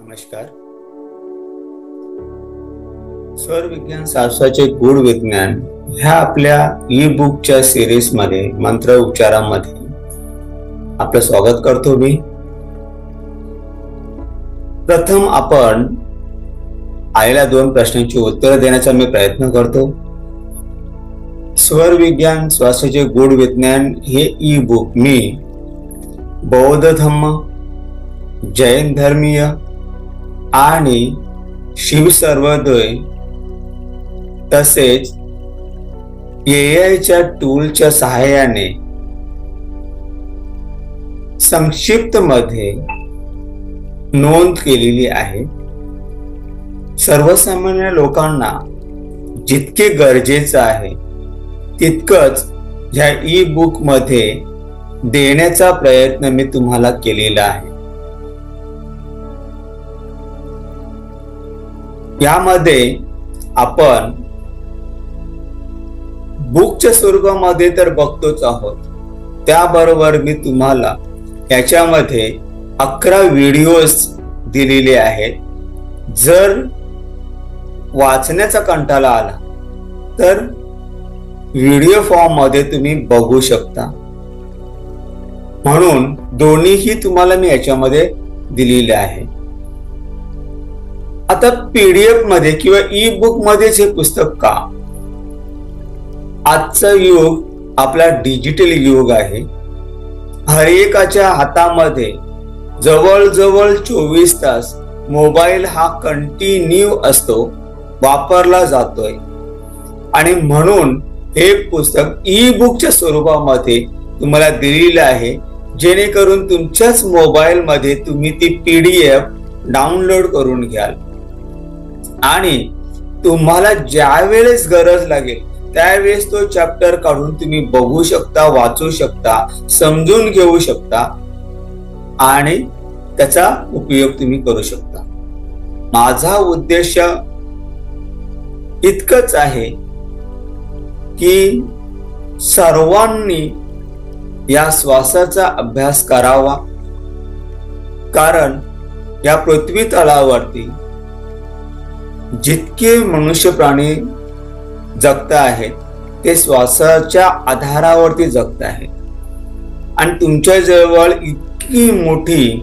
नमस्कार. स्वर विज्ञान शास्त्राचे गूढ विज्ञान ह्या आपल्या ई बुकच्या सिरीज मध्ये मंत्र उच्चारामध्ये आपलं स्वागत करतो मी. प्रथम आपण आलेल्या 2 प्रश्नांची उत्तरं देण्याचा मी प्रयत्न करतो. स्वर विज्ञान शास्त्राचे गूढ विज्ञान हे ई बुक मी बौद्ध धम्म, जैन धर्मीय आणि शिव सर्वोदय तसेच एआयच्या टूलच्या सहाय्याने संक्षिप्त मध्ये नोंद केलेली आहे. सर्वसामान्य लोकांना जितके गरजेचं आहे तितकंच ह्या ई बुक मध्ये देण्याचा प्रयत्न मी तुम्हाला केलेला आहे. यामध्ये आपण बुकच्या स्वरूपामध्ये तर बघतोच आहोत, त्याबरोबर मी तुम्हाला याच्यामध्ये 11 व्हिडिओज दिलेले आहेत. जर वाचण्याचा कंटाळा आला तर व्हिडिओ फॉर्म मध्ये तुम्ही बघू शकता, म्हणून दोन्हीही तुम्हाला मी याच्यामध्ये दिलेले आहे. आता पीडीएफ मध्ये किंवा ई बुक मध्येच हे पुस्तक का? आजचं युग आपला डिजिटल युग आहे. हर एकाच्या हातामध्ये जवळजवळ 24 तास मोबाईल हा कंटिन्यू असतो, वापरला जातोय. आणि म्हणून हे पुस्तक ई बुकच्या स्वरूपामध्ये तुम्हाला दिलेलं आहे, जेणेकरून तुमच्याच मोबाईल मध्ये तुम्ही ती पीडीएफ डाउनलोड करून घ्याल आणि तुम्हाला ज्या वेळेस गरज लागेल त्यावेळेस तो चॅप्टर काढून तुम्ही बघू शकता, वाचू शकता, समजून घेऊ शकता आणि त्याचा उपयोग तुम्ही करू शकता. माझा उद्देश इतकंच आहे की सर्वांनी या श्वासाचा अभ्यास करावा, कारण या पृथ्वी तलावरती जितके मनुष्य प्राणी जगत आहेत ते श्वासाच्या आधारावरती जगत आहेत. आणि तुमच्या जवळ इतकी मोठी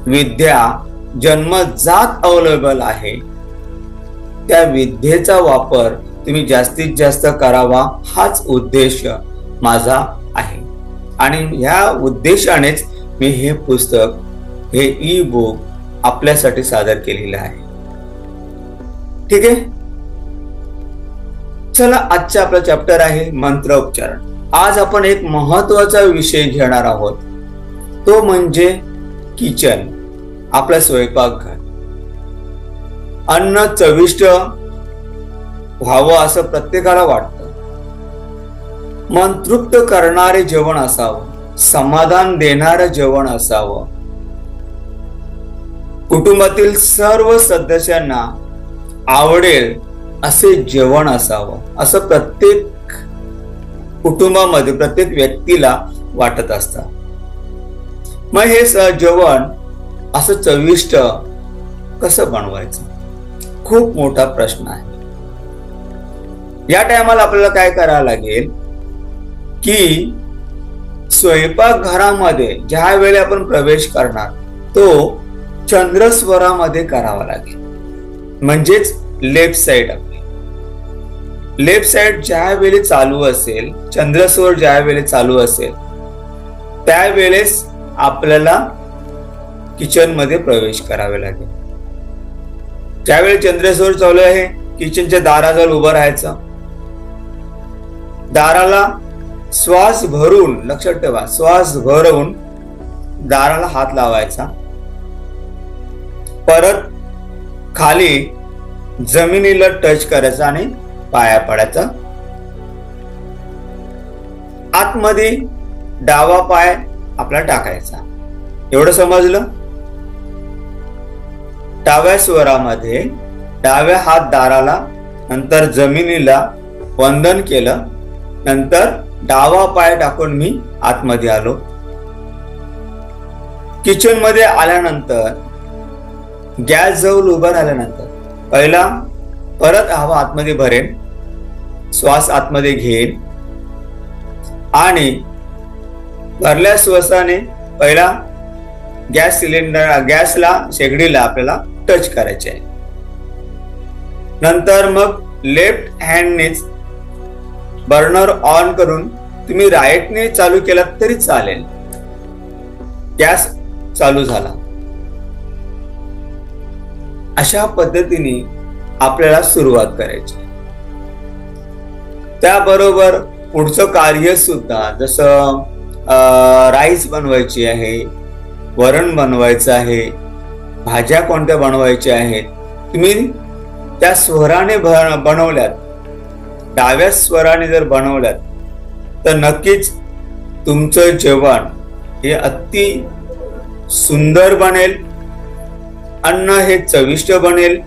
विद्या जन्मजात अवेलेबल आहे, त्या विद्येचा वापर तुम्ही जास्तीत जास्त करावा हाच उद्देश माझा आहे. आणि या उद्देशानेच मी हे पुस्तक, हे ई बुक आपल्यासाठी सादर केलेलं आहे. ठीक आहे, चला आजचा आपला चॅप्टर आहे मंत्र उच्चारण. आज आपण एक महत्वाचा विषय घेणार आहोत, तो म्हणजे किचन, आपलं स्वयंपाकघर. अन्न चविष्ट व्हावं असं प्रत्येकाला वाटतं. मन तृप्त करणारे जेवण असावं, समाधान देणारं जेवण असावं, कुटुंबातील सर्व सदस्यांना आवडेल असे जेवण असावं, असं प्रत्येक कुटुंबामध्ये प्रत्येक व्यक्तीला वाटत असतं. मग हे जेवण असं चविष्ट कसं बनवायचं, खूप मोठा प्रश्न आहे. या टायमाला आपल्याला काय करावं लागेल की स्वयंपाकघरामध्ये ज्या वेळी आपण प्रवेश करणार तो चंद्रस्वरामध्ये करावा लागेल. म्हणजेच लेफ्ट साइड, आपली लेफ्ट साइड ज्या वेळी चालू असेल, चंद्रस्वर ज्या वेळी चालू असेल त्यावेळेस आपल्याला किचन मध्ये प्रवेश करावे लागेल. ज्यावेळी चंद्रस्वर चालू आहे, किचनच्या दाराजवळ उभं राहायचं. दाराला श्वास भरून, लक्षात ठेवा, श्वास भरून दाराला हात लावायचा. परत खाली जमिनीला टच करायचा आणि पाया पडायचा. आतमध्ये डावा पाय आपला टाकायचा. एवढं समजलं? डाव्या स्वरामध्ये डाव्या हात दाराला, नंतर जमिनीला वंदन केलं, नंतर डावा पाय टाकून मी आतमध्ये आलो. किचन मध्ये आल्यानंतर गॅस जवळ उभं राहिल्यानंतर पहिला परत हवा आतमध्ये भरेन, श्वास आतमध्ये घेईन आणि भरल्या श्वासाने पहिला गॅसला शेगडीला आपल्याला टच करायचे आहे. नंतर मग लेफ्ट हँडनेच बर्नर ऑन करून तुम्ही राईटने चालू केला तरी चालेल. गॅस चालू झाला. अशा पद्धतीने आपल्याला सुरुवात करायची. त्याबरोबर पुढचं कार्य सुद्धा, जसं राईस बनवायची आहे, वरण बनवायचं आहे, भाज्या कोणत्या बनवायच्या आहेत, तुम्ही त्या स्वराने बनवल्यात, डाव्या स्वराने जर बनवल्यात तर नक्कीच तुमचं जेवण हे अति सुंदर बनेल. अन्न हे चविष्ट बनेल,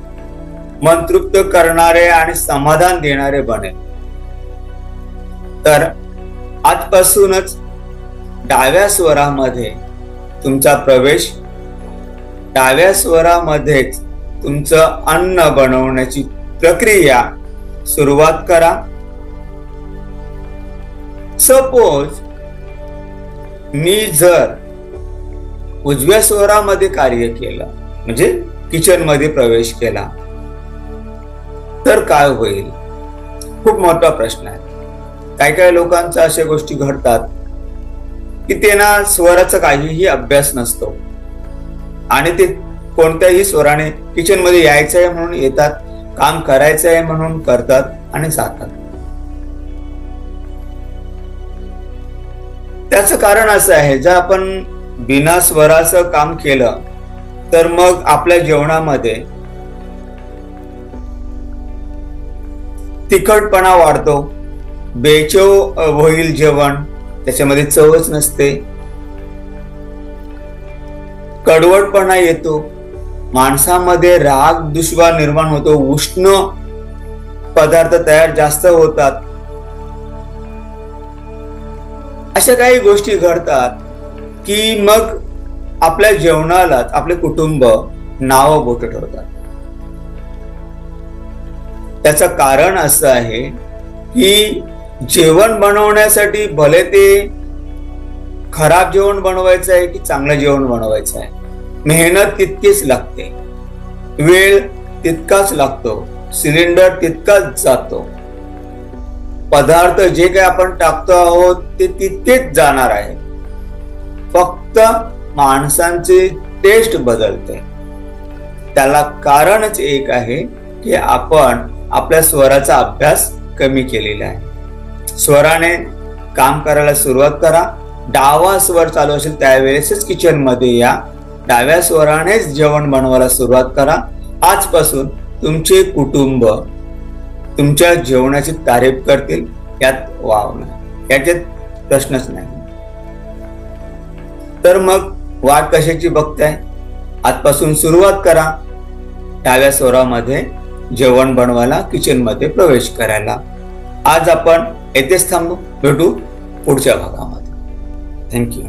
मन तृप्त करणारे आणि समाधान देणारे बनेल. तर आजपासूनच डाव्या स्वरामध्ये तुमचा प्रवेश, डाव्या स्वरामध्येच तुमचं अन्न बनवण्याची प्रक्रिया सुरुवात करा. सपोज मी जर उजव्या स्वरामध्ये कार्य केलं, म्हणजे किचन मध्ये प्रवेश केला, तर काय होईल? खूप मोठा प्रश्न आहे. काही काही लोकांचा अशा गोष्टी घडतात की त्यांना स्वराचा काहीही अभ्यास नसतो आणि ते कोणत्याही स्वराने किचन मध्ये यायचं आहे म्हणून येतात, काम करायचं आहे म्हणून करतात आणि जातात. त्याचं कारण असं आहे, जर आपण बिना स्वराचं काम केलं तर मग आपल्या जेवणामध्ये तिखटपणा वाढतो, बेचव होईल जेवण, त्याच्यामध्ये चवच नसते, कडवटपणा येतो, माणसामध्ये राग दुश्वार निर्माण होतो, उष्ण पदार्थ तयार जास्त होतात. अशा काही गोष्टी घडतात की मग आपल्या जेवणाला आपले कुटुंब नाव बोट ठेवतात. त्याचं कारण असं आहे की जेवण बनवण्यासाठी भले ते खराब जेवण बनवायचं आहे की चांगलं जेवण बनवायचं आहे, मेहनत तितकीच लागते, वेळ तितकाच लागतो, सिलेंडर तितकाच जातो, पदार्थ जे काही आपण टाकतो आहोत ते तितकेच जाणार आहे. फक्त माणसांची टेस्ट बदलते. त्याला कारणच एक आहे की आपण आपल्या स्वराचा अभ्यास कमी केलेला आहे. स्वराने काम करायला सुरुवात करा. डावा स्वर चालू असेल त्यावेळेसच किचन मध्ये या, डाव्या स्वरानेच जेवण बनवायला सुरुवात करा. आजपासून तुमचे कुटुंब तुमच्या जेवणाची तारीफ करतील, यात वाव नाही, याच्यात प्रश्नच नाही. तर मग वाट कशाची बघताय? आजपासून सुरुवात करा डाव्या स्वरामध्ये जेवण बनवायला, किचन मध्ये प्रवेश करायला. आज आपण येथेच थांबू, भेटू पुढच्या भागामध्ये. थँक्यू.